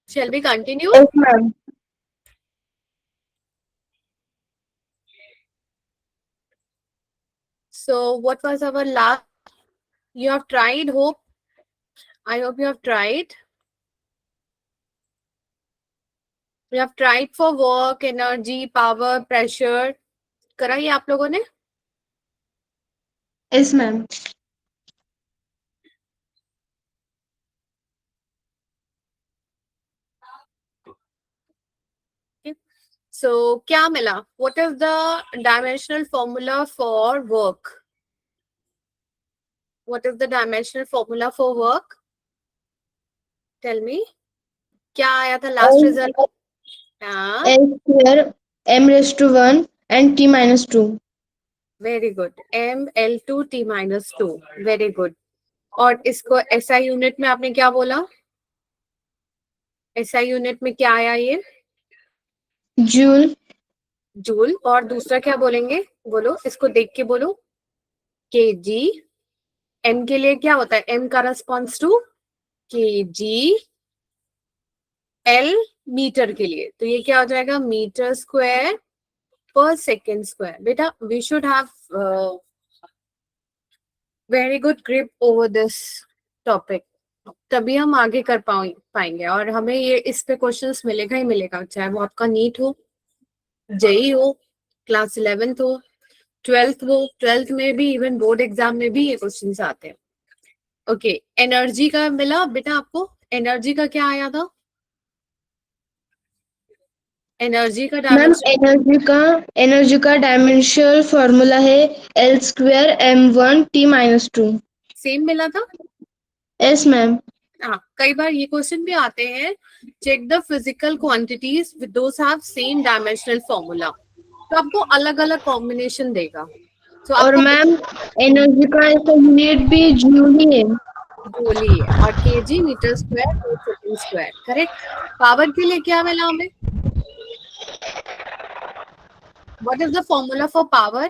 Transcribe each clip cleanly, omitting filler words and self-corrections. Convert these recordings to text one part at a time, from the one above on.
Shall we continue? Yes, ma'am. So what was our last? You have tried, hope. I hope you have tried. You have tried for work, energy, power, pressure. करा ये आप लोगों ने? Yes, ma'am. So क्या मिला? What is the dimensional formula for work? What is the dimensional formula for work? Tell me. क्या आया था last L, result? हाँ. L square m raised to 1 and t minus 2. Very good. ml2 t minus 2. Very good. और इसको SI unit में आपने क्या बोला? SI यूनिट में क्या आया ये? Joule. जूल. और दूसरा क्या बोलेंगे? बोलो, इसको देख के बोलो. केजी. एम के लिए क्या होता है? एम का response to kg. L meter के लिए तो ये क्या हो जाएगा? मीटर स्क्वायर पर सेकेंड स्क्वायर. बेटा we should have very good grip over this topic, तभी हम आगे कर पाएंगे. और हमें ये इस पे क्वेश्चंस मिलेगा ही मिलेगा, चाहे वो आपका नीट हो, जेई हो, क्लास 11th हो, 12th हो. 12th में भी, इवन बोर्ड एग्जाम में भी ये क्वेश्चंस आते हैं. ओके, एनर्जी का मिला बेटा आपको? एनर्जी का क्या आया था? एनर्जी का मैम डायमेंशन एनर्जी का डायमेंशनल फॉर्मूला है L square m1 t minus 2. Same मिला था. Yes, ma'am. हाँ, कई बार ये क्वेश्चन भी आते हैं. Check the physical quantities with those have same dimensional formula. तो आपको अलग अलग कॉम्बिनेशन देगा. तो और आपको मैम एनर्जी का इसका यूनिट भी जूल ही है. जूल ही है. और केजी मीटर स्क्वायर पर सेकंड स्क्वायर. करेक्ट. पावर के लिए क्या मिला हमें? What is the formula for power?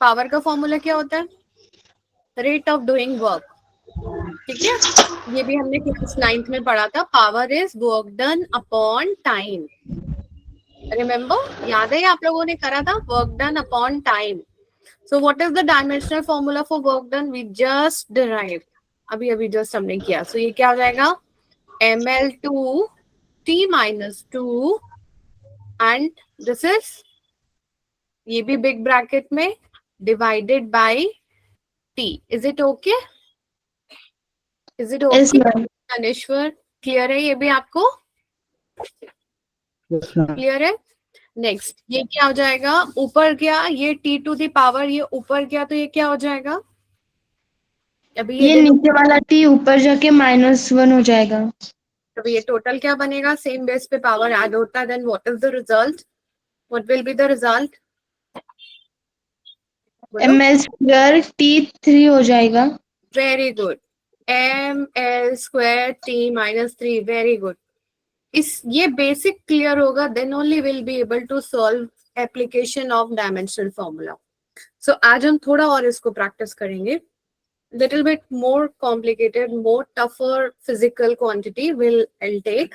Power का फॉर्मूला क्या होता है? Rate of doing work. ठीक है, ये भी हमने क्लास 9th में पढ़ा था. Power is work done upon time. Remember, याद है आप लोगों ने करा था? Work done upon time. So what is the dimensional formula for work done? We just derive, अभी अभी जस्ट हमने किया. सो ये क्या हो जाएगा? ml2 t minus 2 and this is, ये भी बिग ब्रैकेट में, divided by t. Is it okay? Is it Yes, okay ma'am. अनेश्वर? Clear है ये भी आपको? क्लियर है? नेक्स्ट ये क्या हो जाएगा? ऊपर गया ये t टू द पावर, ये ऊपर गया तो ये क्या हो जाएगा? अभी ये ये देखो, नीचे वाला t ऊपर जाके -1 हो जाएगा. अभी ये टोटल क्या बनेगा? सेम बेस पे पावर ऐड होता है. Then what is the result? What will be the result? बोलो. ml square t3 हो जाएगा. Very good. ml square t minus 3. Very good. इस ये बेसिक क्लियर होगा, then only will be able to solve application of dimensional formula. So आज हम थोड़ा और इसको प्रैक्टिस करेंगे. little bit more complicated, more tougher physical quantity will I'll take.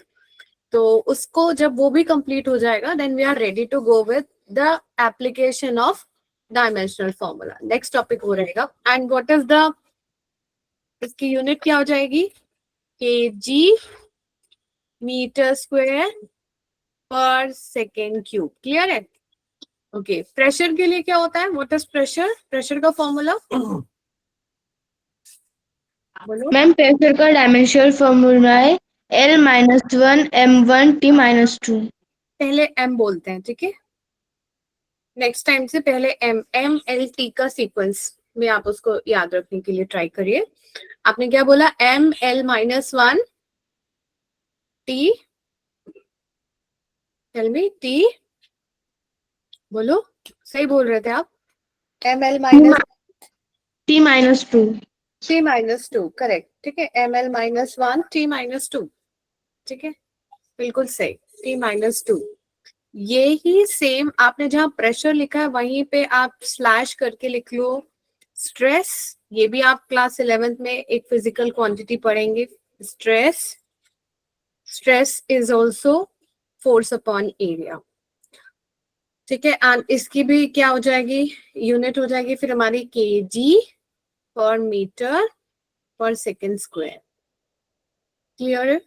तो उसको जब वो भी कंप्लीट हो जाएगा, then we are ready to go with the application of dimensional formula. next topic वो रहेगा. and what is the, इसकी यूनिट क्या हो जाएगी? kg मीटर स्क्वायर पर सेकेंड क्यूब. क्लियर है? ओके. प्रेशर के लिए क्या होता है? What is pressure? प्रेशर का फॉर्मूला बोलो. मैम प्रेशर का डायमेंशनल फॉर्मूला है L-1 m1 t minus 2. पहले m बोलते हैं, ठीक है? नेक्स्ट टाइम से पहले ML-T का सीक्वेंस में आप उसको याद रखने के लिए ट्राई करिए. आपने क्या बोला? ml-1 t. Tell me t. बोलो, सही बोल रहे थे आप. ml minus t minus 2. t minus 2. Correct. ठीक है, ml-1 t minus 2. ठीक है, बिल्कुल सही. t minus 2. ये ही सेम आपने जहां प्रेशर लिखा है वहीं पे आप स्लैश करके लिख लो स्ट्रेस. ये भी आप क्लास 11th में एक फिजिकल क्वांटिटी पढ़ेंगे. Stress, stress is also force upon area, ठीक है। एंड इसकी भी क्या हो जाएगी, यूनिट हो जाएगी फिर हमारी केजी पर मीटर पर second square. Clear?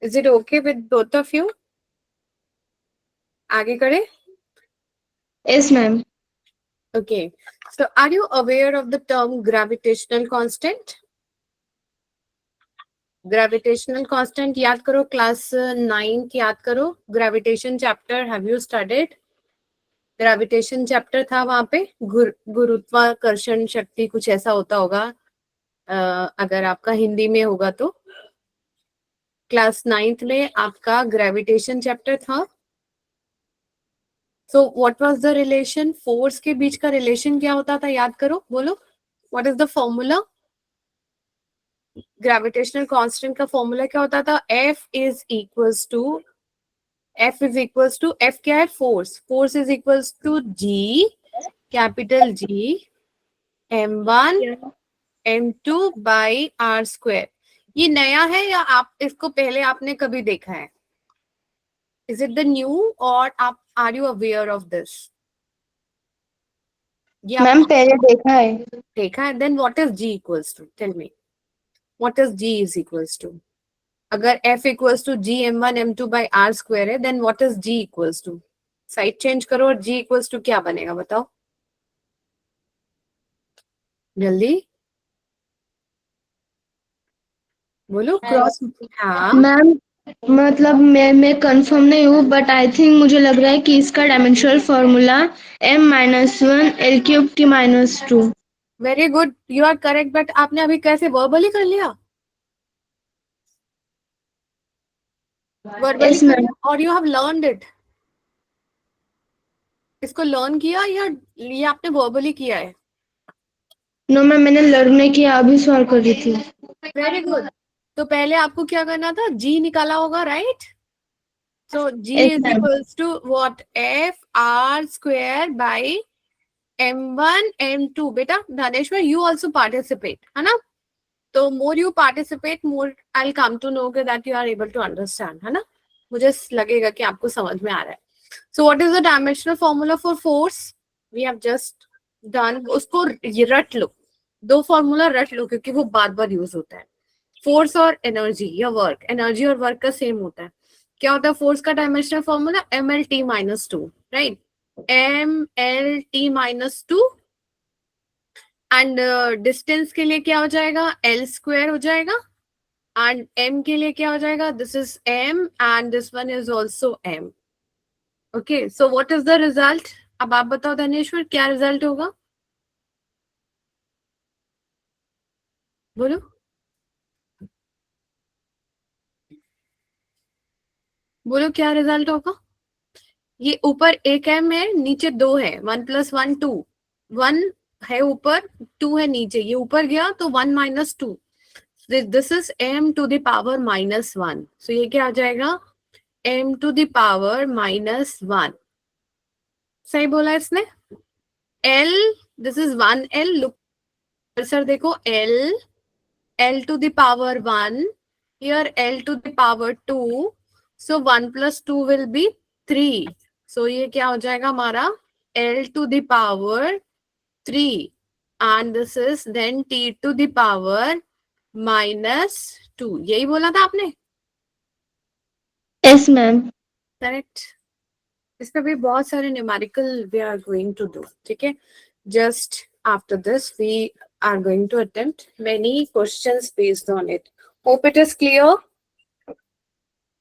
Is it okay with both of you? आगे करें? Yes, ma'am. Okay, so are you aware of the term gravitational constant? Gravitational constant याद करो, क्लास 9 याद करो, gravitation chapter have you studied? Gravitation chapter था, वहां पे गुरुत्वाकर्षण शक्ति कुछ ऐसा होता होगा, अगर आपका हिंदी में होगा तो। क्लास 9th में आपका ग्रेविटेशन चैप्टर था। So what was the relation, force के बीच का रिलेशन क्या होता था, याद करो, बोलो। What is the formula? Gravitational constant का फॉर्मूला क्या होता था? F is equals to, F क्या है? Force. Force is equals to G, capital G, M1 M2 by R square. ये नया है या आप इसको पहले आपने कभी देखा है? इज इट द न्यू और आप are you aware of this? ये आप मैम पहले देखा है। देखा है? Then what is G equals to? Tell me what is G is equals to? अगर F equals to G M1 M2 by R square है, then what is G equals to? Side change करो और G equals to क्या बनेगा, बताओ जल्दी बोलो। Cross, हाँ मैम मतलब मैं कंफर्म नहीं हूँ, बट आई थिंक मुझे लग रहा है कि इसका dimensional formula m-1 L³ T-2। Very good, you are correct. But आपने अभी कैसे वर्बली कर लिया? वर्बली यस कर मैम। लिया और यू हैव लर्नड इट? इसको लर्न किया या ये आपने वर्बली किया है? नो मैम, मैंने लर्न नहीं किया, अभी सॉल्व कर रही थी। Very good. तो पहले आपको क्या करना था, G निकाला होगा, right? So G yes is ma'am. Equals to what? F R square by M1 M2। बेटा धनेश्वर, यू ऑल्सो पार्टिसिपेट, है ना? तो more you participate, more I come to know that you are able to understand, है ना? मुझे लगेगा कि आपको समझ में आ रहा है। So what is the dimensional formula for force? We have just done. उसको रट लो, दो फॉर्मूला रट लो, क्योंकि वो बार बार यूज होता है। फोर्स और एनर्जी या वर्क, एनर्जी और वर्क का सेम होता है। क्या होता है फोर्स का dimensional formula? mlt-2, right? mlt-2। And distance के लिए क्या हो जाएगा? L स्क्वायर हो जाएगा। एंड m के लिए क्या हो जाएगा? This is m and this one is also m। Okay, so what is the result? अब आप बताओ धनेश्वर, क्या रिजल्ट होगा, बोलो बोलो, क्या रिजल्ट होगा? ये ऊपर एक m है, नीचे 2 है, 1 + 1 2। 1 है ऊपर, 2 है नीचे, ये ऊपर गया तो 1 - 2। This is m to the power -1। सो ये क्या आ जाएगा? m to the power -1। सही बोला इसने। L, this is 1L, look cursor देखो, L to the power 1, here L to the power 2, so 1 + 2 will be 3। so ये क्या हो जाएगा हमारा? L to the power 3 and this is then T to the power -2। यही बोला था आपने, यस मैम। करेक्ट? इसमें भी बहुत सारे numerical we are going to do, ठीक है? Just after this we are going to attempt many questions based on it. Hope it is clear.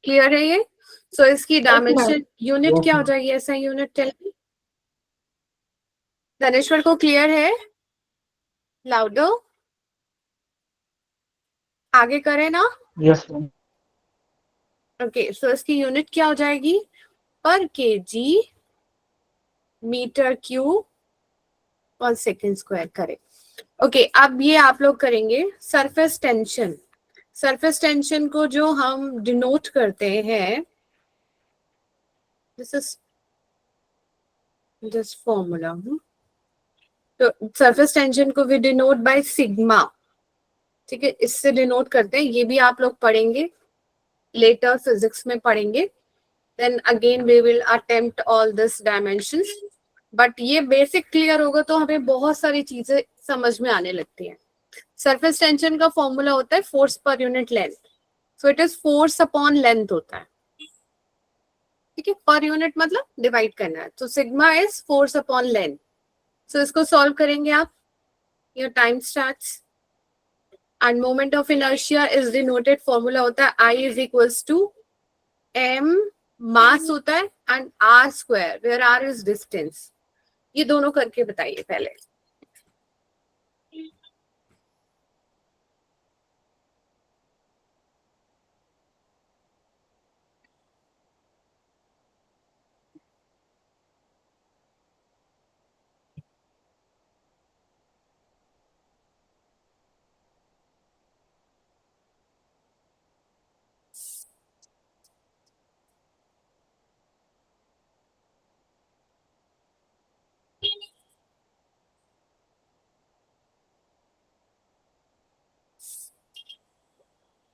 Clear है ये? So इसकी डायमेंशन यूनिट क्या हो जाएगी? ऐसा यूनिट टेल मी। धनेश्वर को क्लियर है? लाउडो आगे करें ना? Yes ma'am. ओके, सो इसकी यूनिट क्या हो जाएगी? पर केजी मीटर क्यूब पर सेकेंड स्क्वायर करें। ओके, अब ये आप लोग करेंगे सरफेस टेंशन। सरफेस टेंशन को जो हम डिनोट करते हैं, दिस इज दिस फॉर्मूला। तो सरफेस टेंशन को वी डिनोट बाय सिग्मा, ठीक है? इससे डिनोट करते हैं, ये भी आप लोग पढ़ेंगे। later physics में पढ़ेंगे. Then again we will attempt all this dimensions. But ये basic clear होगा तो हमें बहुत सारी चीजें समझ में आने लगती हैं. Surface tension का formula होता है force per unit length. So it is force upon length होता है. ठीक है, per unit मतलब divide करना है. So sigma is force upon length. So इसको solve करेंगे आप. Your time starts. And moment of inertia is denoted formula होता है I is equals to m mass होता है and r square where r is distance. ये दोनों करके बताइए पहले.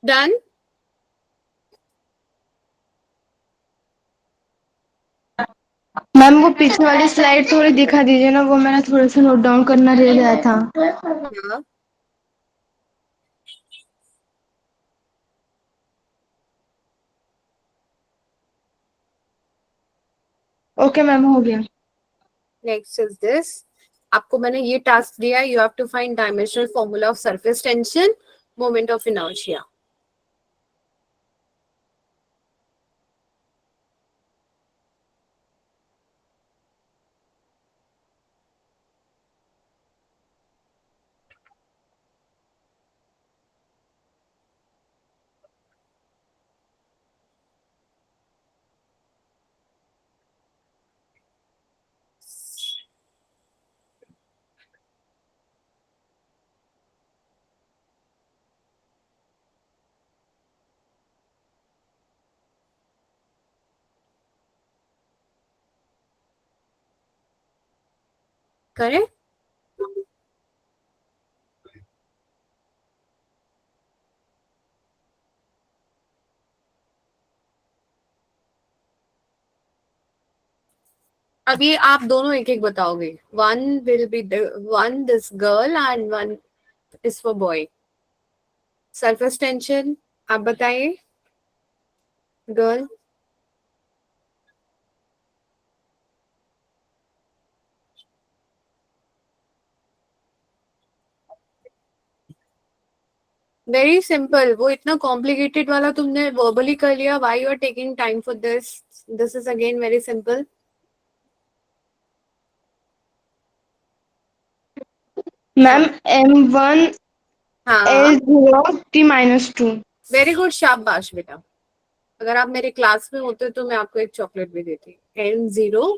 Done? मैम वो पीछे वाली स्लाइड थोड़ी दिखा दीजिए ना, वो मैंने थोड़ा सा नोट डाउन करना रह गया था. हाँ. ओके मैम, हो गया. Next is this. आपको मैंने ये टास्क दिया. You have to find dimensional formula of surface tension, moment of inertia. करें? अभी आप दोनों एक एक बताओगे. One will be one this girl and one is for boy. Surface tension आप बताइए. Girl. Very simple. वो इतना कॉम्प्लिकेटेड वाला तुमने वर्बली कर लिया. Why you are taking time for this? This is again very simple. Ma'am m1 हाँ, l0 t-2. Very good. शाबाश बेटा. अगर आप मेरे क्लास में होते तो मैं आपको एक चॉकलेट भी देती. m0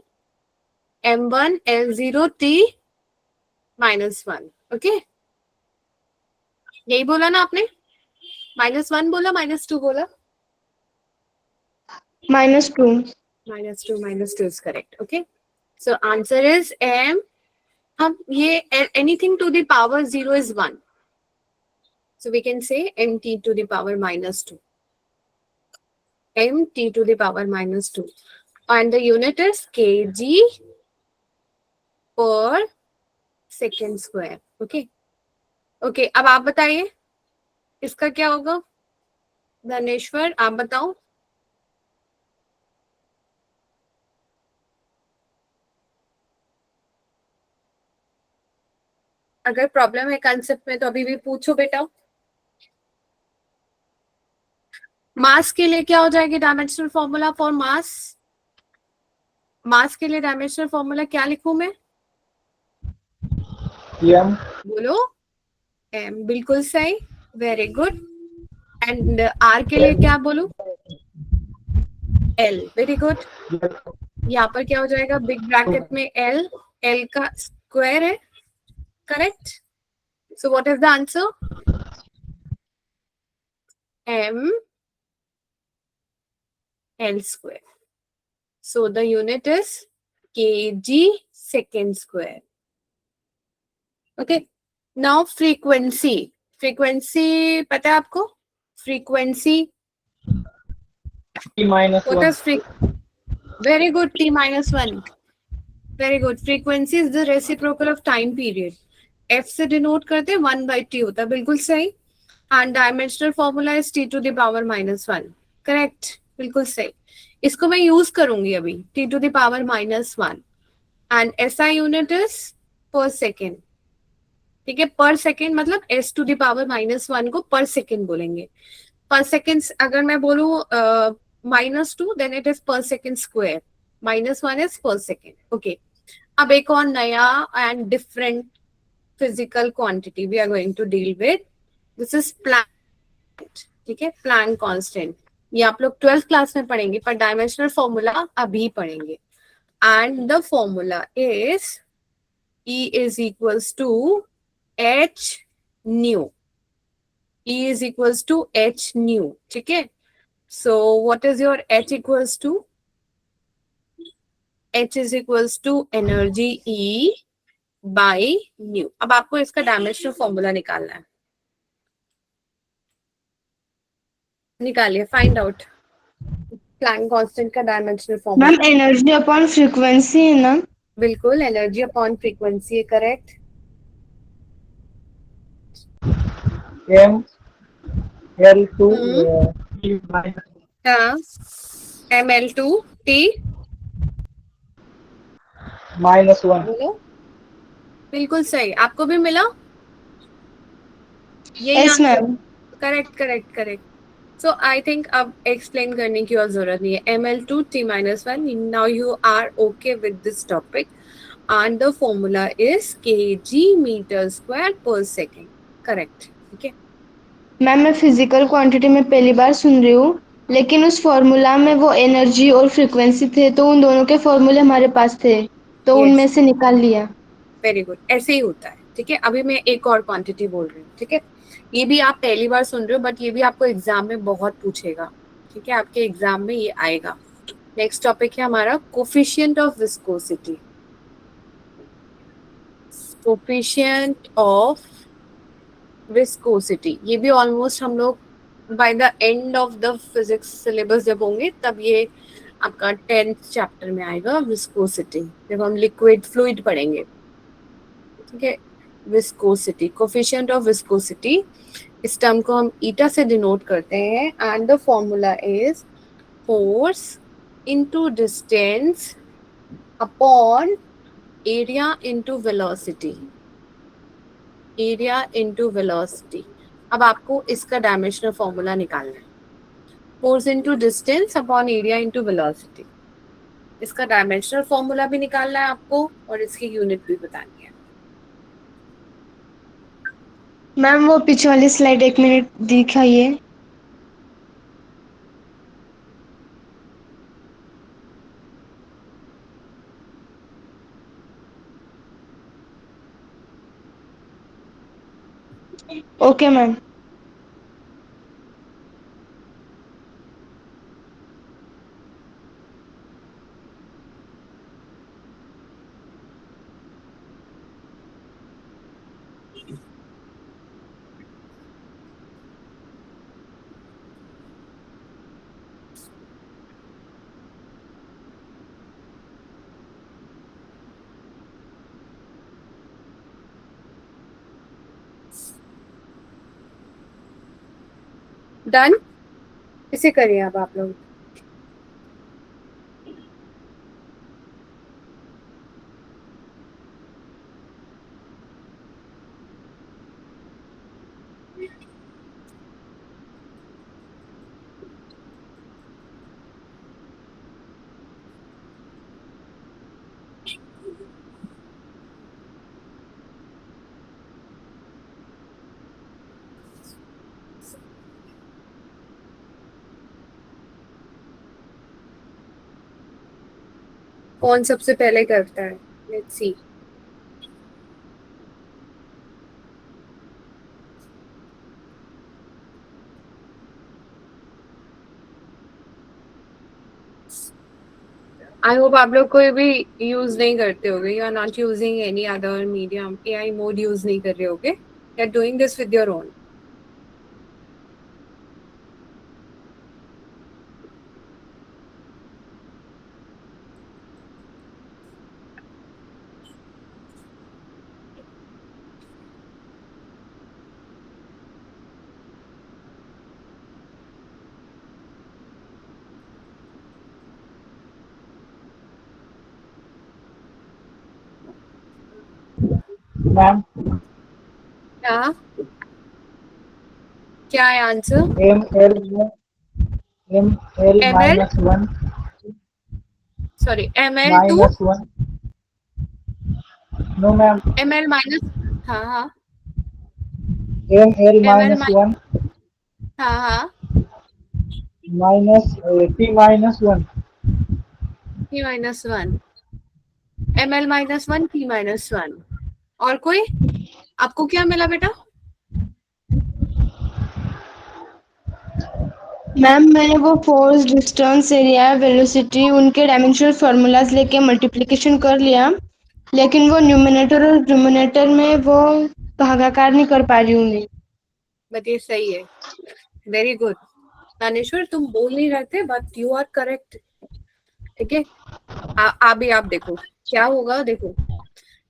m1 l0 t-1. Okay, यही बोला ना आपने? -1 बोला, -2 बोला? -2. -2 is correct. Okay, so answer is m. हम ये anything to the power 0 is 1. So we can say mt to the power -2. mt to the power -2. And the unit is kg per second square. Okay. Okay, अब आप बताइए इसका क्या होगा. धनेश्वर आप बताओ. अगर प्रॉब्लम है कंसेप्ट में तो अभी भी पूछो बेटा. मास के लिए क्या हो जाएगी डायमेंशनल फॉर्मूला फॉर मास? मास के लिए डायमेंशनल फॉर्मूला क्या लिखूं मैं? m. बोलो. m. बिल्कुल सही. Very good. एंड r के लिए क्या बोलूं? l. Very good. यहाँ पर क्या हो जाएगा? बिग ब्रैकेट में l. l का स्क्वायर है. Correct. So what is the answer? m l square. So the unit is kg second square. Okay. Now frequency. Frequency पता है आपको? Frequency T minus What 1. is very good, T minus 1. Very good. Frequency is the reciprocal of time period. F से denote करते 1/t होता है, बिल्कुल सही. And dimensional formula is t to the power -1. Correct, बिल्कुल सही. इसको मैं यूज करूंगी अभी, t to the power -1. And SI unit is per second. ठीक है, पर सेकेंड मतलब s to the power -1 को पर सेकेंड बोलेंगे. पर सेकेंड अगर मैं बोलूं -2 then it is per second square. -1 is per second. Okay, अब एक और नया and different physical quantity we are going to deal with. This is Planck. ठीक है, प्लैंक कांस्टेंट. ये आप लोग 12th क्लास में पढ़ेंगे, पर डायमेंशनल फॉर्मूला अभी पढ़ेंगे. And the formula is E is equals to h nu. E is equals to h nu. ठीक है, so what is your h equals to? H is equals to energy E by nu. अब आपको इसका dimensional formula निकालना है. निकालिए, find out Planck constant का dimensional formula. Ma'am energy upon frequency है ना? बिल्कुल, एनर्जी अपॉन फ्रीक्वेंसी है, correct. M L2 T minus हाँ, ml2 t -1. बोलो. बिल्कुल सही. आपको भी मिला? Yes ma'am. Correct correct correct. So I think अब एक्सप्लेन करने की और जरूरत नहीं है. ml2 t-1. Now you are okay with this topic and the formula is kg metre square पर सेकेंड. करेक्ट. ठीक है, मैम मैं फिजिकल क्वांटिटी में पहली बार सुन रही हूँ, लेकिन उस फॉर्मूला में वो एनर्जी और फ्रीक्वेंसी थे, तो उन दोनों के फॉर्मूले हमारे पास थे, तो Yes. उनमें से निकाल लिया. Very good. ऐसे ही होता है. ठीक है, अभी मैं एक और क्वांटिटी बोल रही हूँ. ठीक है, ये भी आप पहली बार सुन रहे हो, बट ये भी आपको एग्जाम में बहुत पूछेगा. ठीक है, आपके एग्जाम में ये आएगा. नेक्स्ट टॉपिक है हमारा coefficient of viscosity. Coefficient of viscosity, ये भी ऑलमोस्ट हम लोग by the end of the physics syllabus जब होंगे तब ये आपका 10th चैप्टर में आएगा. विस्कोसिटी जब हम लिक्विड फ्लूइड पढ़ेंगे. ठीक है, विस्कोसिटी, कोफिशिएंट ऑफ विस्कोसिटी, इस टर्म को हम ईटा से डिनोट करते हैं. And the formula is force into distance upon area into velocity. Area into velocity. अब आपको इसका डायमेंशनल फॉर्मूला निकालना है. Force into distance upon area into velocity. इसका डायमेंशनल फॉर्मूला भी निकालना है आपको और इसकी यूनिट भी बतानी है. मैम वो पीछे वाली स्लाइड 1 मिनट दिखाइए. Okay ma'am. डन. इसे करिए अब आप लोग. कौन सबसे पहले करता है? Let's see. आई होप आप लोग कोई भी यूज नहीं करते होगे. You are not using any other medium. AI mode use नहीं कर रहे होगे. You are doing this with your own. Ma'am क्या क्या है answer? M L ml, -1 sorry ml two -1 no ma'am ml minus, हाँ हाँ, एम एल ml -1 हाँ हाँ, -t -1 t minus one, ml -1 t -1। और कोई? आपको क्या मिला बेटा? मैम मैंने वो फोर्स, डिस्टेंस, एरिया, वेलोसिटी उनके डायमेंशनल फार्मूलाज लेके मल्टीप्लिकेशन कर लिया, लेकिन वो न्यूमरेटर और डिनोमिनेटर में वो भागाकार नहीं कर पा रही हूँ मैं। बट ये सही है, वेरी गुड। दानेश्वर तुम बोल नहीं रहे थे बट यू आर करेक्ट। ठीक है, अभी आप देखो क्या होगा। देखो,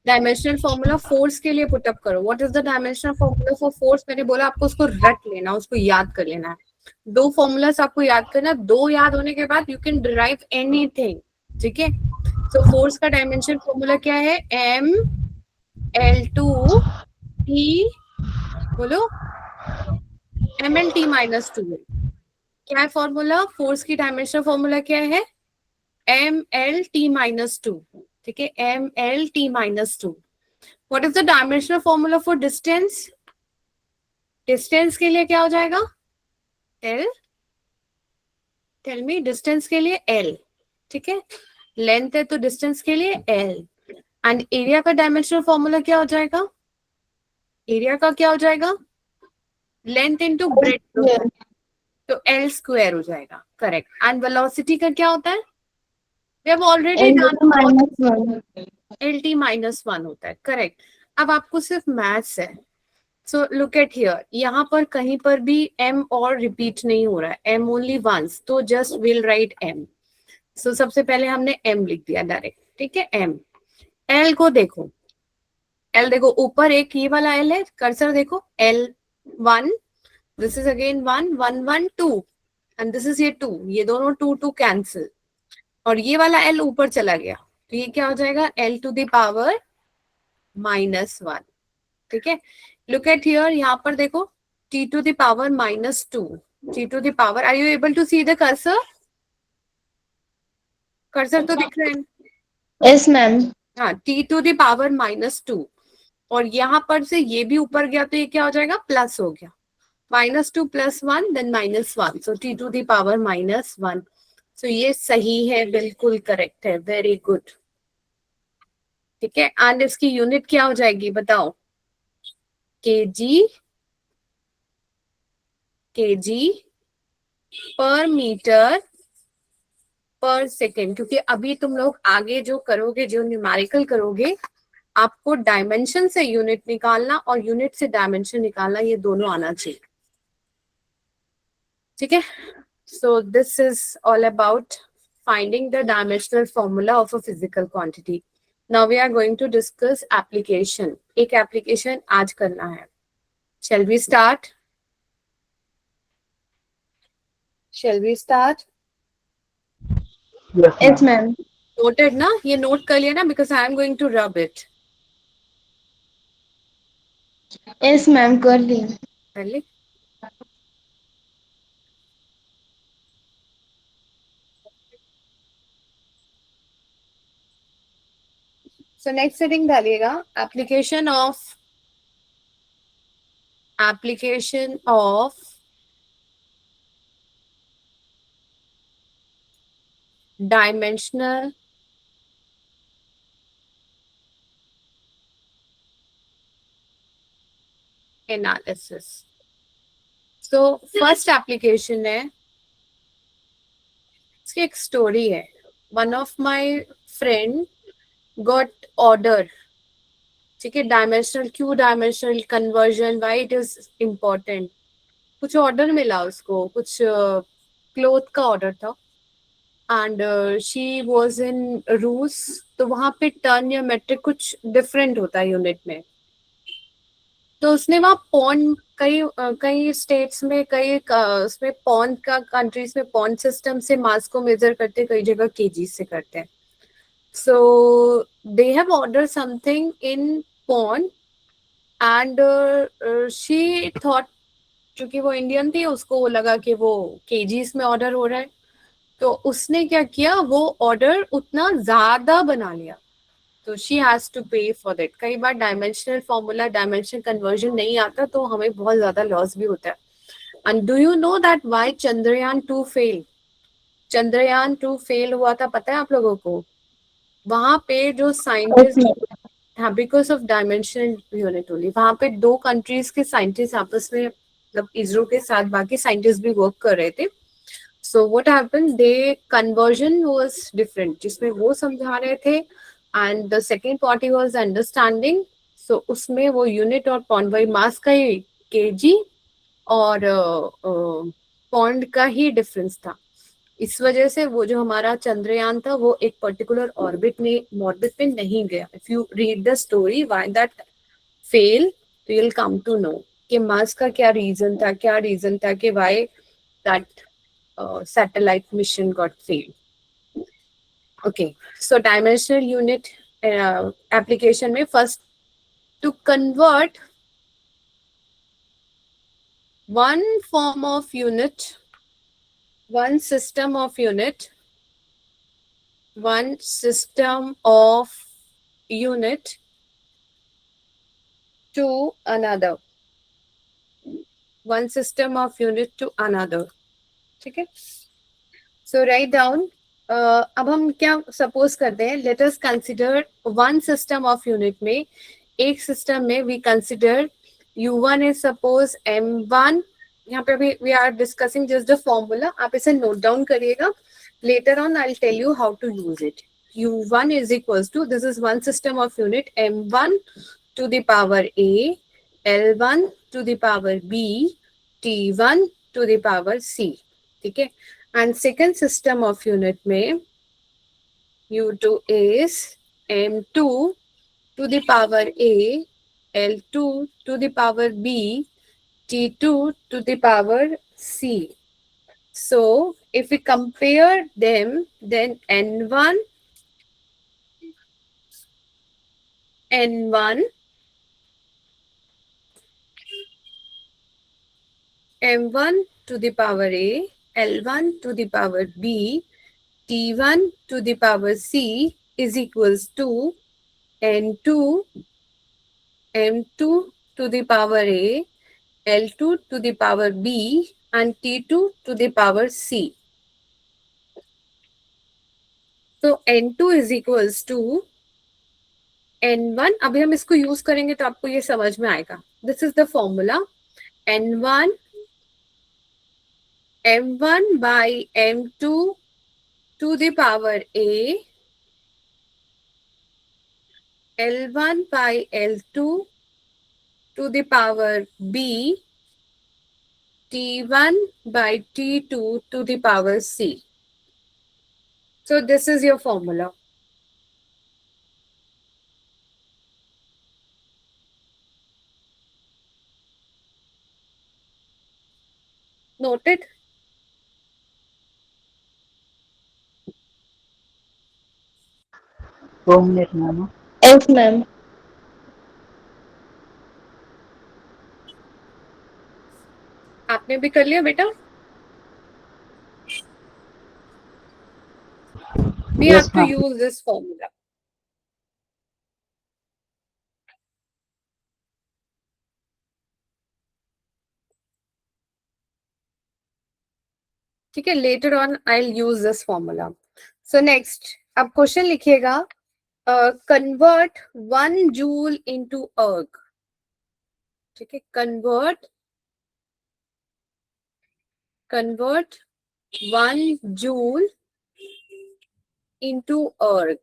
डायमेंशनल फॉर्मूला फोर्स के लिए पुटअप करो। What is the dimensional formula for force? मैंने बोला आपको उसको रट लेना, उसको याद कर लेना है। दो फॉर्मूलास आपको याद करना, दो याद होने के बाद यू कैन डिराइव एनीथिंग। ठीक है, सो फोर्स का डायमेंशन फॉर्मूला क्या है? एम एल टू टी, बोलो, M L T minus two. क्या है फॉर्मूला? फोर्स की डायमेंशनल फॉर्मूला क्या है? M L T minus two. ठीक है, M L T minus two. What is the dimensional formula for distance? Distance के लिए क्या हो जाएगा? एल, टेल मी, डिस्टेंस के लिए एल। ठीक है, लेंथ है तो डिस्टेंस के लिए एल। एंड एरिया का डायमेंशनल फॉर्मूला क्या हो जाएगा? एरिया का क्या हो जाएगा? लेंथ इनटू ब्रेथ, तो एल स्क्वायर हो जाएगा। करेक्ट। एंड वेलोसिटी का क्या होता है? We have already done, -1। L T minus one होता है। करेक्ट। अब आपको सिर्फ मैथ्स है। सो लुक एट हियर, यहाँ पर कहीं पर भी m और रिपीट नहीं हो रहा है, m ओनली वंस, तो जस्ट विल राइट m। सो सबसे पहले हमने m लिख दिया डायरेक्ट। ठीक है, m। l को देखो, l देखो ऊपर एक ये वाला l है, कर्सर देखो, l1, this is again 1 1 1 2, and this is ये 2, ये दोनों 2 2 कैंसिल, और ये वाला l ऊपर चला गया, तो ये क्या हो जाएगा? l to the power -1। ठीक है, लुक एट हियर, यहाँ पर देखो, t to the power -2, t to the power, are you able to see the cursor? Cursor तो दिख रहे हैं। Yes ma'am. हाँ, t टू द पावर -2, और यहाँ पर से ये भी ऊपर गया तो ये क्या हो जाएगा? प्लस हो गया, -2 + 1 then -1, so t to the power -1। सो ये सही है, बिल्कुल करेक्ट है, वेरी गुड। ठीक है, एंड इसकी यूनिट क्या हो जाएगी बताओ? केजी, केजी पर मीटर पर सेकेंड। क्योंकि अभी तुम लोग आगे जो करोगे, जो न्यूमेरिकल करोगे, आपको डायमेंशन से यूनिट निकालना और यूनिट से डायमेंशन निकालना, ये दोनों आना चाहिए। ठीक है, so this is all about finding the dimensional formula of a physical quantity. Now we are going to discuss application. एक application आज करना है। Shall we start? Shall we start? Yes ma'am. Noted ना? ये note कर लिया ना? Because I am going to rub it. Yes ma'am, कर लिया। कर ली? So next setting डालिएगा, application of dimensional analysis. So first application है, इसकी एक स्टोरी है। One of my friend got order, ठीक है, dimensional, Q dimensional conversion, why it is important. कुछ ऑर्डर मिला उसको, कुछ क्लोथ का ऑर्डर था, एंड शी वाज इन रूस, तो वहां पे टन या मेट्रिक कुछ डिफरेंट होता है यूनिट में। तो उसने वहाँ पॉन्ड, कई स्टेट्स में, उसमें पॉन्ड का, कंट्रीज में पॉन्ड सिस्टम से मास को मेजर करते, कई जगह केजी से करते हैं। So they have ordered something in pond and she thought, क्योंकि वो इंडियन थी, उसको लगा कि वो केजीस में ऑर्डर हो रहा है, तो उसने क्या किया, वो ऑर्डर उतना ज्यादा बना लिया, तो शी हैज टू पे फॉर दैट. कई बार डायमेंशनल फॉर्मूला, डायमेंशनल कन्वर्जन नहीं आता तो हमें बहुत ज्यादा लॉस भी होता है. And do you know that why Chandrayaan 2 fail? Chandrayaan 2 fail हुआ था, पता है आप लोगों को? वहां पे जो साइंटिस्ट, हाँ, because of dimensional unit only. वहां पे 2 कंट्रीज के साइंटिस्ट आपस में, मतलब इसरो के साथ बाकी साइंटिस्ट भी वर्क कर रहे थे. So what happened, they conversion was different, जिसमें वो समझा रहे थे and the second party was understanding. So उसमें वो यूनिट और पॉन्ड बाई मास का ही, केजी और पॉन्ड का ही डिफरेंस था. इस वजह से वो जो हमारा चंद्रयान था वो एक पर्टिकुलर ऑर्बिट पे नहीं गया. If you read the story why that fail, तो you will come to know कि मास का क्या रीजन था कि why that satellite mission got failed. Okay, so dimensional unit application में first, to convert one form of unit, one system of unit to another, one system of unit to another. ठीक है? So write down. अब हम क्या suppose करते हैं, let us consider one system of unit में, एक सिस्टम में we consider U1 is suppose M1. यहाँ पे अभी we are discussing just the formula, आप इसे नोट डाउन करिएगा. Later on I will tell you how to use it. U1 is equals to, this is one system of unit, M1 to the power A, L1 to the power B, T1 to the power C. ठीक है? And second system of unit में U2 is M2 to the power A, L2 to the power B, T2 to the power C. So if we compare them, then N1 M1 to the power A, L1 to the power B, T1 to the power C is equals to N2 M2 to the power A, L2 to the power B and T2 to the power C. So N2 is equals to N1. अभी हम इसको use करेंगे तो आपको ये समझ में आएगा. This is the formula. N1 M1 by M2 to the power A, L1 by L2 to the power B, T1 by T2 to the power C. So this is your formula. Noted? Minute ma'am. Yes, ma'am. आपने भी कर लिया बेटा? We Yes, have to ma'am. use this formula. ठीक है, later on I'll use this formula. So next, अब question लिखिएगा, convert 1 joule into erg. ठीक है, convert 1 joule into erg.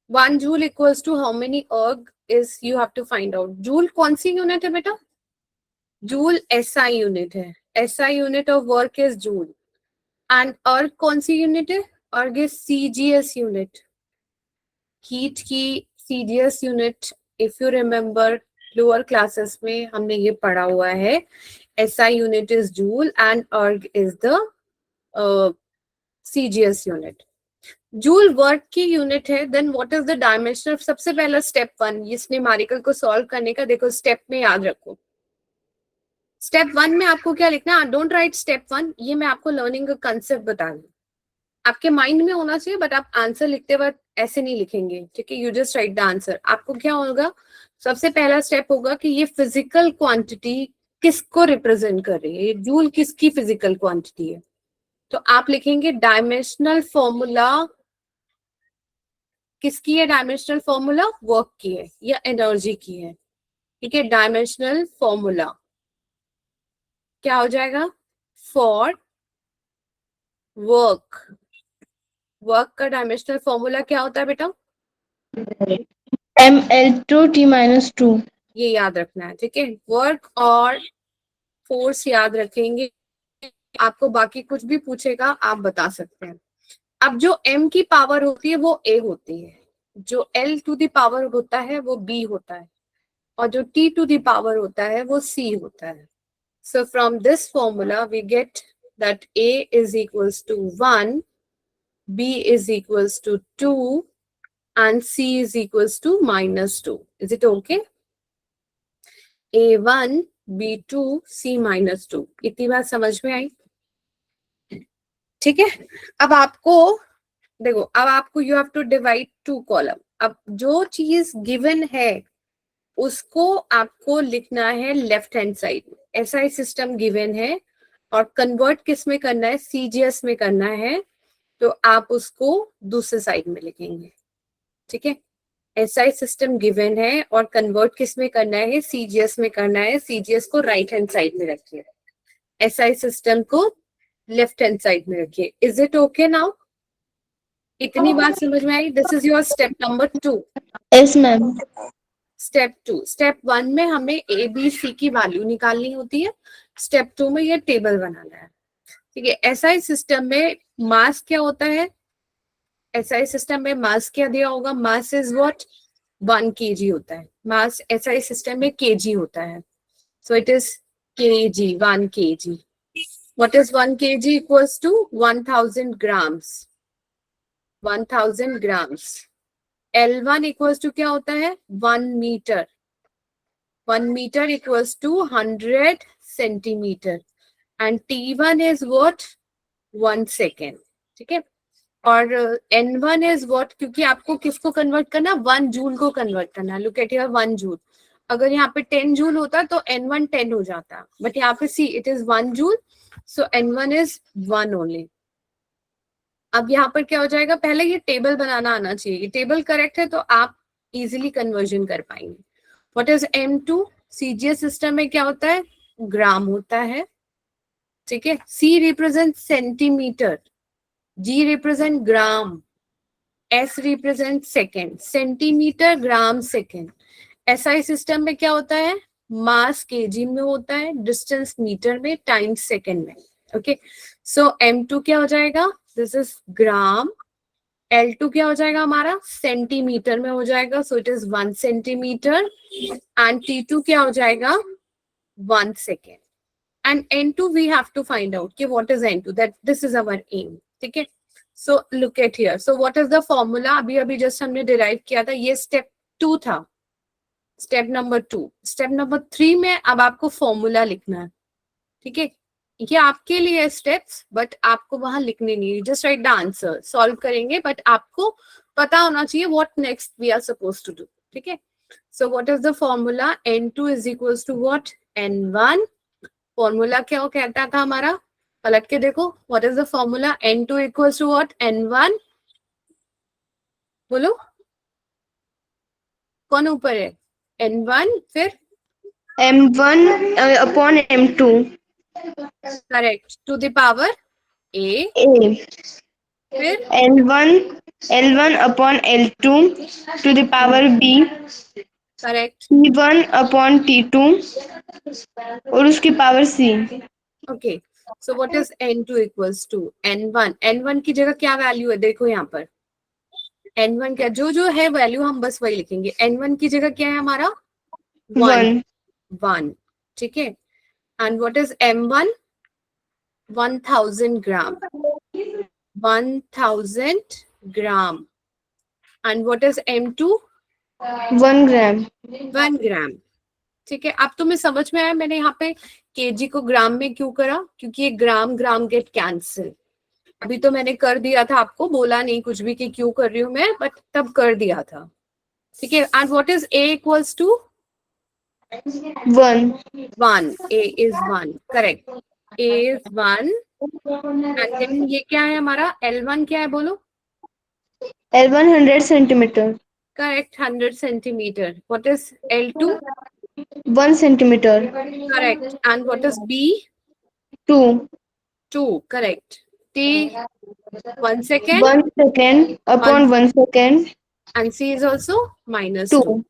1 joule equals to how many erg is, you have to find out. Joule कौन सी unit है बेटा? Joule SI unit है. SI unit of work is joule. एंड erg कौन सी यूनिट है? erg is CGS unit, heat की CGS unit. If you remember lower classes में हमने ये पढ़ा हुआ है. SI unit is joule and erg is the CGS unit. Joule work की यूनिट है, then what is the dimension of, सबसे पहला स्टेप 1 इस न्यूमेरिकल को सॉल्व करने का, देखो स्टेप में याद रखो, स्टेप 1 में आपको क्या लिखना है, डोंट राइट स्टेप 1, ये मैं आपको लर्निंग का कंसेप्ट बता रही हूँ, आपके माइंड में होना चाहिए, बट आप आंसर लिखते वक्त ऐसे नहीं लिखेंगे, ठीक है, you just write the answer. आपको क्या होगा, सबसे पहला स्टेप होगा कि ये फिजिकल क्वांटिटी किसको रिप्रेजेंट कर रही है, जूल किसकी फिजिकल क्वांटिटी है, तो आप लिखेंगे डायमेंशनल फॉर्मूला किसकी है, डायमेंशनल फॉर्मूला वर्क की है या एनर्जी की है, ठीक है, डायमेंशनल फॉर्मूला क्या हो जाएगा, फॉर वर्क, वर्क का डायमेंशनल फॉर्मूला क्या होता है बेटा, ml2t-2। ये याद रखना है, ठीक है, वर्क और फोर्स याद रखेंगे, आपको बाकी कुछ भी पूछेगा आप बता सकते हैं। अब जो m की पावर होती है वो a होती है, जो l टू द पावर होता है वो b होता है, और जो t टू द पावर होता है वो c होता है। So from this formula we get that a is equals to 1, b is equals to 2 and c is equals to -2. Is it okay? a1 b2 c -2, इतनी बात समझ में आई, ठीक है। अब आपको देखो, अब आपको you have to divide 2 column, अब जो चीज गिवन है उसको आपको लिखना है लेफ्ट हैंड साइड में, ऐसा सिस्टम गिवन है और कन्वर्ट किस में करना है, सीजीएस में करना है, तो आप उसको दूसरे साइड में लिखेंगे, ठीक है, ऐसा सिस्टम गिवन है और कन्वर्ट किस में करना है, सीजीएस में करना है, सीजीएस को राइट हैंड साइड में रखिए, ऐसा सिस्टम को लेफ्ट हैंड साइड में रखिए। इज इट ओके नाउ, इतनी बात समझ में आई, this is your step number 2। Yes ma'am. Step 2, step 1 में हमें ए बी सी की वैल्यू निकालनी होती है, स्टेप 2 में ये टेबल बनाना है, ठीक है। एसआई सिस्टम में मास क्या होता है, एसआई सिस्टम में मास क्या दिया होगा, मास इज व्हाट 1 केजी होता है, मास एसआई सिस्टम में केजी होता है, so it is KG, 1 KG, what is 1 KG equals to 1000 grams, 1000 grams. L1 equals to क्या होता है, 1 metre, 1 metre equals to 100 centimetre, and T1 is what 1 second, ठीक है, और N1 इज व्हाट, क्योंकि आपको किसको कन्वर्ट करना, 1 जूल को कन्वर्ट करना, लुक एट हियर 1 जूल, अगर यहाँ पे 10 जूल होता तो N1 10 हो जाता, बट यहाँ पे see it is 1 joule, so N1 is 1 only. अब यहाँ पर क्या हो जाएगा, पहले ये टेबल बनाना आना चाहिए, ये टेबल करेक्ट है तो आप इजीली कन्वर्जन कर पाएंगे। What is M2, CGS system में क्या होता है, ग्राम होता है, ठीक है, C represent centimetre, G represent gram, S represent second, centimetre gram second. SI system में क्या होता है, मास केजी में होता है, डिस्टेंस मीटर में, टाइम सेकेंड में, ओके। सो M2 क्या हो जाएगा, दिस इज ग्राम, L2 क्या हो जाएगा हमारा, सेंटीमीटर में हो जाएगा, so it is 1 centimetre, and T2 क्या हो जाएगा 1 second, and N2 we have to find out कि what is N2, that this is our M, ठीक है। So look at here, so what is the formula, अभी अभी just हमने derive किया था, ये स्टेप 2 था, स्टेप नंबर 2। स्टेप नंबर 3 में अब आपको फॉर्मूला लिखना है, ठीक है, ये आपके लिए स्टेप्स, बट आपको वहां लिखने नहीं, just write the answer, solve करेंगे, बट आपको पता होना चाहिए what next we are suppose to do, ठीक है। So what is the formula, N2 is equals to what, N1, formula क्या कहता था हमारा, पलट के देखो, what is the formula, N2 equals to what, N1, बोलो कौन ऊपर है, N1 फिर M1 upon M2। Correct, to the power A, A। फिर L1 upon L2 to the power B। Correct, T1 upon T2 और उसकी power C। Okay. So what is N2 equals to N1, N1 की जगह क्या value है, देखो यहाँ पर N1 क्या, जो है वैल्यू हम बस वही लिखेंगे, N1 की जगह क्या है हमारा 1, 1, ठीक है, and what is M1, 1000 gram, 1000 gram. And what is M2? 1 gram. 1 gram. ठीक है, अब तुम्हें समझ में आया मैंने यहाँ पे केजी को ग्राम में क्यों करा? क्योंकि ये ग्राम ग्राम गेट कैंसिल. अभी तो मैंने कर दिया था, आपको बोला नहीं कुछ भी कि क्यों कर रही हूँ मैं, बट तब कर दिया था. ठीक है. And what is A equals to? 1. 1. A is 1. Correct. A is 1. And then ये क्या है हमारा? L1 क्या है बोलो? L1 100 centimeter. Correct, 100 centimeter. What is L2? 1 centimeter. Correct. And what is B? 2. 2. Correct. T, 1 second. 1 second upon 1 second. And C is also minus 2. 2.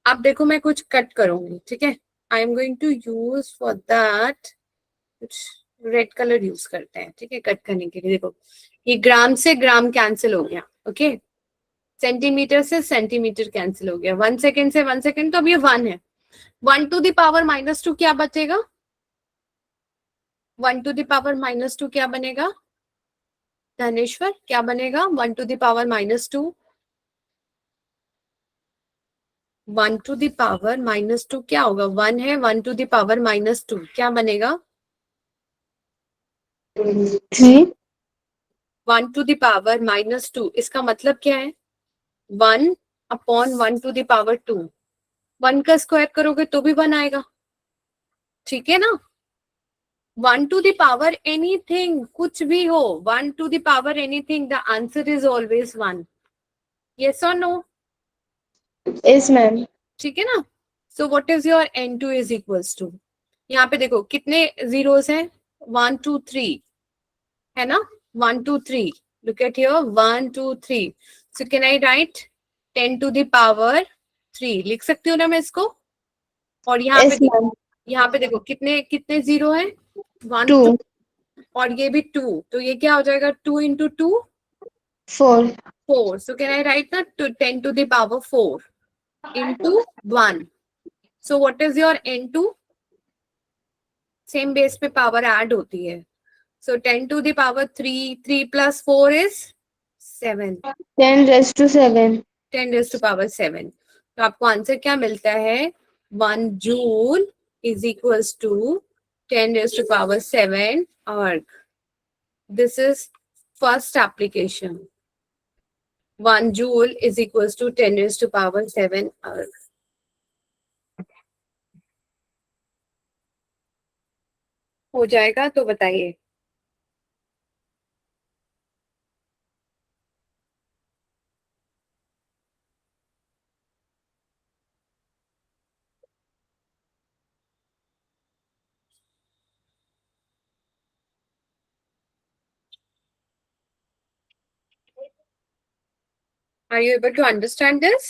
अब देखो मैं कुछ कट करूंगी, ठीक है? I am going to use for that कुछ red colour use करते हैं, ठीक है, कट करने के लिए. देखो ये ग्राम से ग्राम कैंसिल हो गया, ओके. सेंटीमीटर से सेंटीमीटर कैंसिल हो गया. 1 सेकेंड से 1 सेकेंड, तो अब ये 1 है. 1 to the power minus 2 क्या बचेगा? 1 to the power minus 2 क्या बनेगा? धनेश्वर क्या बनेगा? 1 to the power minus 2. 1 to the power minus 2 क्या होगा? 1 है. 1 to the power minus 2 क्या बनेगा? 3. 1 to the power minus 2 इसका मतलब क्या है? 1 upon 1 to the power 2. 1 का स्क्वायर करोगे तो भी 1 आएगा, ठीक है ना? 1 to the power anything, कुछ भी हो, 1 to the power anything, the answer is always 1. Yes or no? Yes, ma'am. ठीक है ना? So what is your N2 is equals to? यहाँ पे देखो कितने zeros हैं? 1 2 3 है ना? 1 2 3. Look at here, 1 2 3. So can I write 10 to the power 3? लिख सकती हूँ ना मैं इसको? और यहाँ Yes, पे ma'am. यहाँ पे देखो कितने कितने जीरो है? 1 2. 2 और ये भी 2, तो ये क्या हो जाएगा? 2 into 2 4. 4. So can I write that 10 to the power 4 into 1? So what is your N2? Same base पे पावर ऐड होती है. So 10 to the power 3, 3 plus 4 is 7. 10 raised to 7. 10 raised to power 7. तो आपको आंसर क्या मिलता है? 1 joule is equals to 10 raised to power 7 arc. This is first application. 1 joule is equals to 10 raised to power 7 arc. हो जाएगा तो बताइए. Are you able to understand this?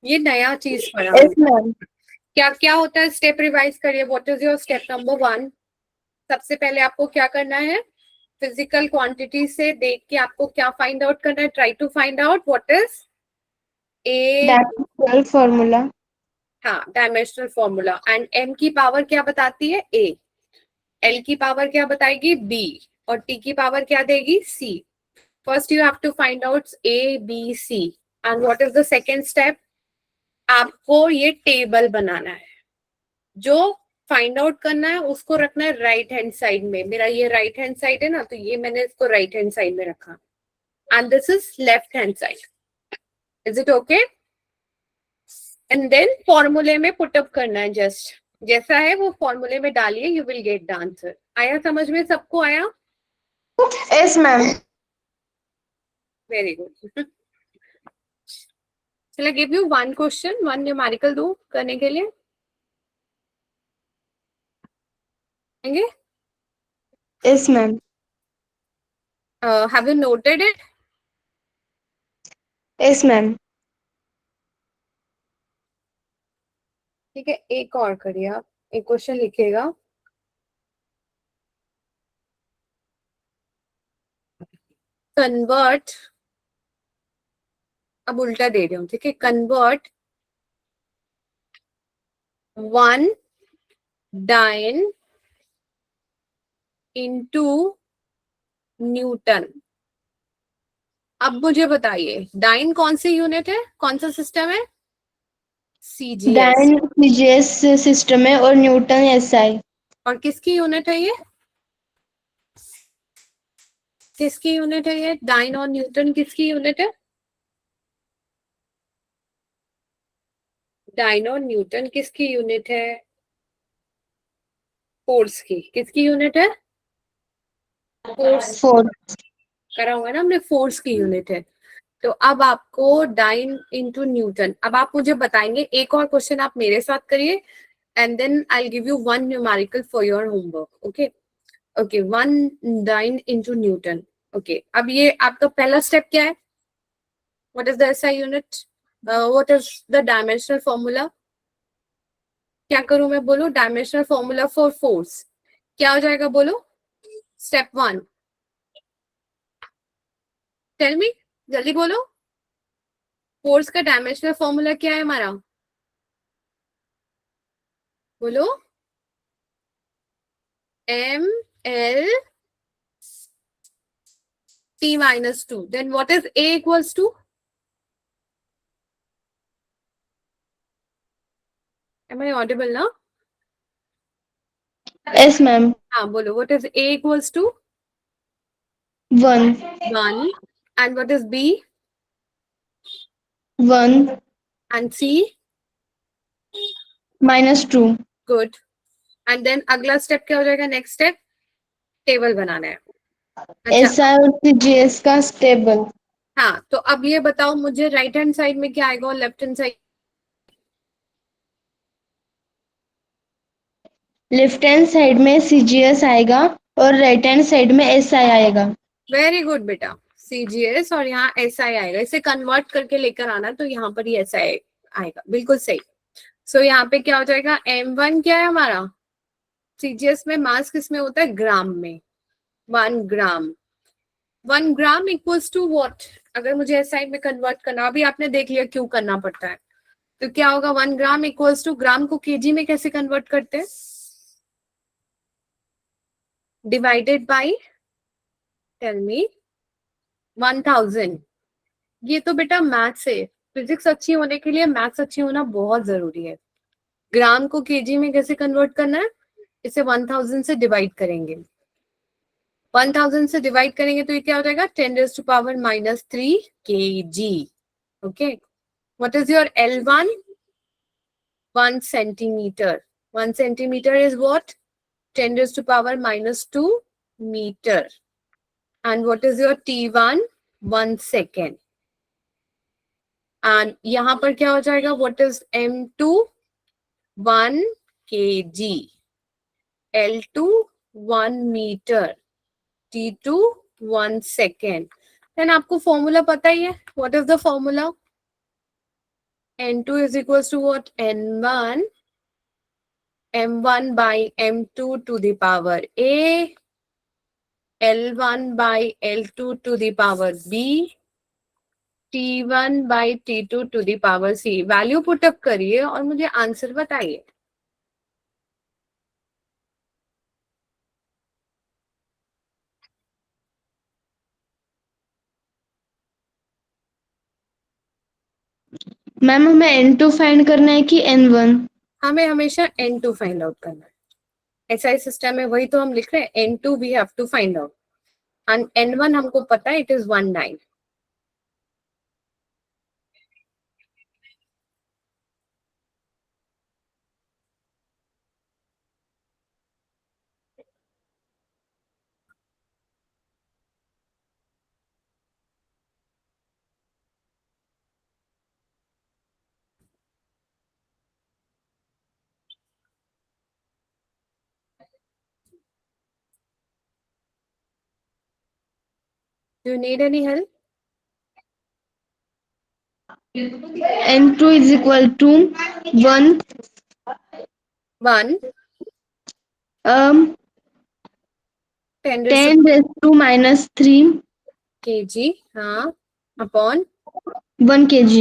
ये नया चीज पढ़ा. Yes, ma'am. क्या क्या होता है? स्टेप रिवाइज करिए. What is your step number 1? सबसे पहले आपको क्या करना है? फिजिकल क्वांटिटी से देख के आपको क्या फाइंड आउट करना है? Try to find out what is A. Dimensional formula. हाँ, डायमेंशनल फॉर्मूला. एंड एम की पावर क्या बताती है? ए. एल की पावर क्या बताएगी? बी. और टी की पावर क्या देगी? C. First you have to find out A B C. And what is the second step? आपको ये टेबल बनाना है. जो फाइंड आउट करना है उसको रखना है राइट हैंड साइड में. मेरा ये राइट हैंड साइड है ना, तो ये मैंने इसको राइट हैंड साइड में रखा. And this is left hand side. Is it okay? And then फॉर्मूले में पुटअप करना है. जस्ट जैसा है वो फॉर्मूले में डालिए, you will get the answer. आया समझ में? सबको आया? Yes, ma'am. Very good. चलो give you one question, one numerical दो करने के लिए. Yes, ma'am. Have you noted it? Yes, ma'am. ठीक है, एक और करिए आप. एक क्वेश्चन लिखिएगा. कन्वर्ट, अब उल्टा दे रही हूँ, ठीक है. Convert 1 dyne into newton. अब मुझे बताइए डाइन कौन सी यूनिट है, कौन सा सिस्टम है? सीजीएस। डाइन सीजीएस सिस्टम है और न्यूटन एसआई। और किसकी यूनिट है ये? किसकी यूनिट है ये? डाइन और न्यूटन किसकी यूनिट है? डाइन और न्यूटन किसकी यूनिट है? फोर्स की। किसकी यूनिट है? फोर्स। फोर्स। करा हुआ है ना हमने, फोर्स की यूनिट है। तो अब आपको डाइन इंटू न्यूटन, अब आप मुझे बताएंगे, एक और क्वेश्चन आप मेरे साथ करिए and then I give you one numerical for your homework. Okay okay, one dyne into newton. Okay, अब ये आपका पहला स्टेप क्या है? What is the SI unit? What is the dimensional formula? क्या करूं मैं? बोलो डायमेंशनल फॉर्मूला फॉर फोर्स क्या हो जाएगा? बोलो स्टेप वन, टेल मी, जल्दी बोलो। फोर्स का डायमेंशनल फॉर्मूला क्या है हमारा? बोलो। M L T minus two, then what is A equals to? Am I audible ना? Yes ma'am. हाँ बोलो, what is A equals to? 1 one. And what is B 1 and C? -2। Good. And then अगला स्टेप क्या हो जाएगा? Next step table बनाना है। अच्छा, एसआई और सीजीएस का स्टेबल। हाँ तो अब ये बताओ मुझे, राइट हैंड साइड में क्या आएगा और left hand side? Left hand side में सीजीएस आएगा और राइट हैंड साइड में एसआई आएगा। वेरी गुड बेटा, सीजीएस और यहाँ एस आई आएगा, इसे कन्वर्ट करके लेकर आना तो यहाँ पर ही एस आई आएगा, बिल्कुल सही। सो यहाँ पे क्या हो जाएगा? M1 क्या है हमारा? सीजीएस में मास किस में होता है? ग्राम में। 1 ग्राम, 1 ग्राम इक्वल्स टू व्हाट? अगर मुझे एसआई में कन्वर्ट करना, अभी आपने देख लिया क्यों करना पड़ता है, तो क्या होगा? 1 ग्राम इक्वल्स टू, ग्राम को केजी में कैसे कन्वर्ट करते हैं? Divided by, tell me, 1000। ये तो बेटा मैथ्स है, फिजिक्स अच्छी होने के लिए मैथ्स अच्छी होना बहुत जरूरी है। ग्राम को केजी में कैसे कन्वर्ट करना है? इसे 1000 से डिवाइड करेंगे, 1000 से डिवाइड करेंगे तो ये क्या हो जाएगा? 10⁻³ kg। Okay, what is your L1? 1 centimetre. 1 centimetre is what? 10⁻² metre. And what is your T1? 1 second. And यहाँ पर क्या हो जाएगा? What is M2? 1 kg, L2 1 metre, T2 1 second. Then आपको फॉर्मूला पता ही है, what is the formula? N2 is equals to what? N1 M1 by M2 to the power A, L1 by L2 to the power B, T1 by T2 to the power C। Value put up करिए और मुझे answer बताइए। Ma'am हमें N2 find करना है कि N1? हमें हमेशा N2 फाइंड आउट करना है, एसआई सिस्टम में वही तो हम लिख रहे हैं, N2 we have to find out and N1 हमको पता है, it is 19। Do you need any help? N2 is equal to 1 1 um 10 10⁻³ kg, हाँ, अपॉन 1 kg।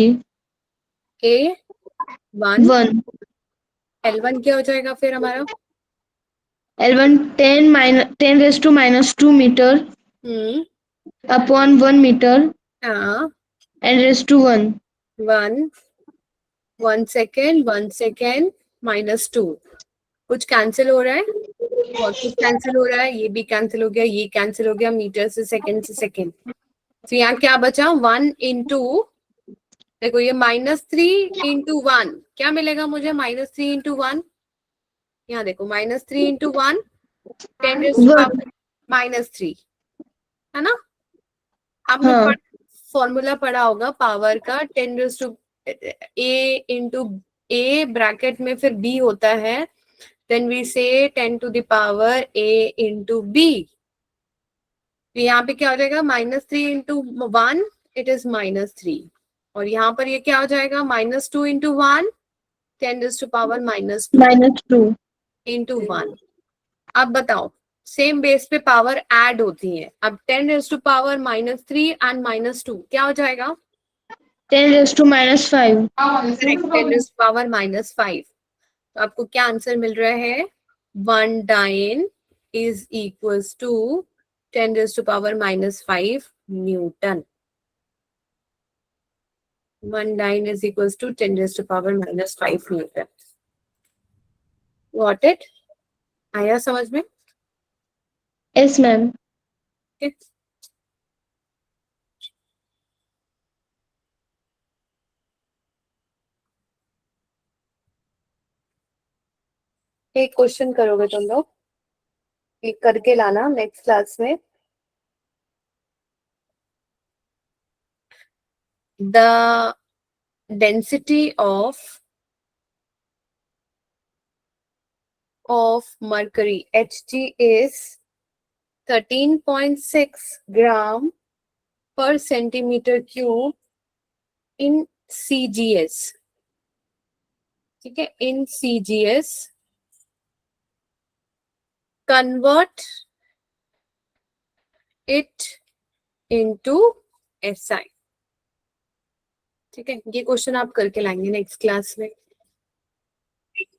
A1। 1 L1 क्या हो जाएगा फिर हमारा? L1 10⁻² मीटर हम्म, अपॉन 1 मीटर हाँ, n raised to 1. 1 सेकेंड -2 कुछ कैंसिल हो रहा है, बहुत कुछ कैंसिल हो रहा है, ये भी कैंसिल हो गया, ये कैंसिल हो गया, मीटर से सेकेंड। तो यहाँ क्या बचा 1 इंटू, देखो ये -3 इंटू 1 क्या मिलेगा मुझे, -3 इंटू 1, यहाँ देखो -3 इंटू 1 10⁻³ है ना। आपने हाँ फॉर्मूला पढ़ा होगा पावर का, 10⁻A इंटू A ब्रैकेट में फिर B होता है, देन वी से 10⁻A इंटू B। तो यहाँ पे क्या हो जाएगा -3 इंटू 1 इट इज -3, और यहाँ पर ये क्या हो जाएगा -2 इंटू 1 10⁻² -2. इंटू 1। अब बताओ सेम बेस पे पावर ऐड होती है, अब 10⁻³ एंड -2 क्या हो जाएगा, 10 raised to -5. 10⁻⁵। तो आपको क्या आंसर मिल रहा है, 1 dyne is equals to 10⁻⁵ newton. 1 dyne is equals to 10⁻⁵ newton. Got it, आया समझ में? Yes ma'am. Okay. एक क्वेश्चन करोगे तुम लोग, एक करके लाना नेक्स्ट क्लास में। The density of mercury Hg is 13.6 gram per centimeter cube in CGS, ठीक है, in CGS। convert it into SI, ठीक है, ये क्वेश्चन आप करके लाएंगे नेक्स्ट क्लास में।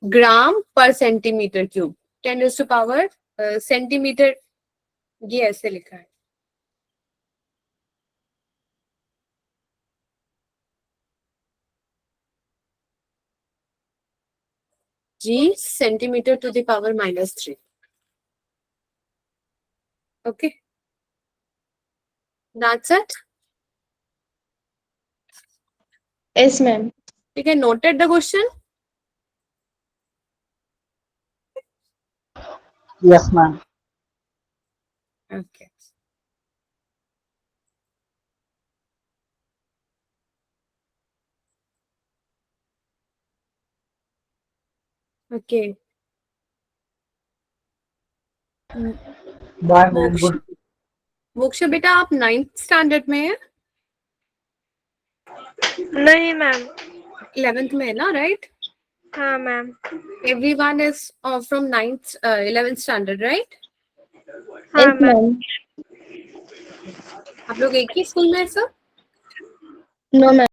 ग्राम पर सेंटीमीटर क्यूब 10⁻, सेंटीमीटर ये ऐसे लिखा है, G centimeter to the power -3। Okay, that's it. Yes ma'am. ठीक है, noted the question. Yes, ma'am. Okay. Okay. Bye, ma'am. Good. मोक्ष बेटा आप 9th स्टैंडर्ड में है, नहीं मैम। 11th में है ना, राइट? हाँ ma'am. Everyone is from 9th 11th standard, right? हाँ Yes मैम। ma'am. आप लोग एक ही स्कूल में है सर? No ma'am.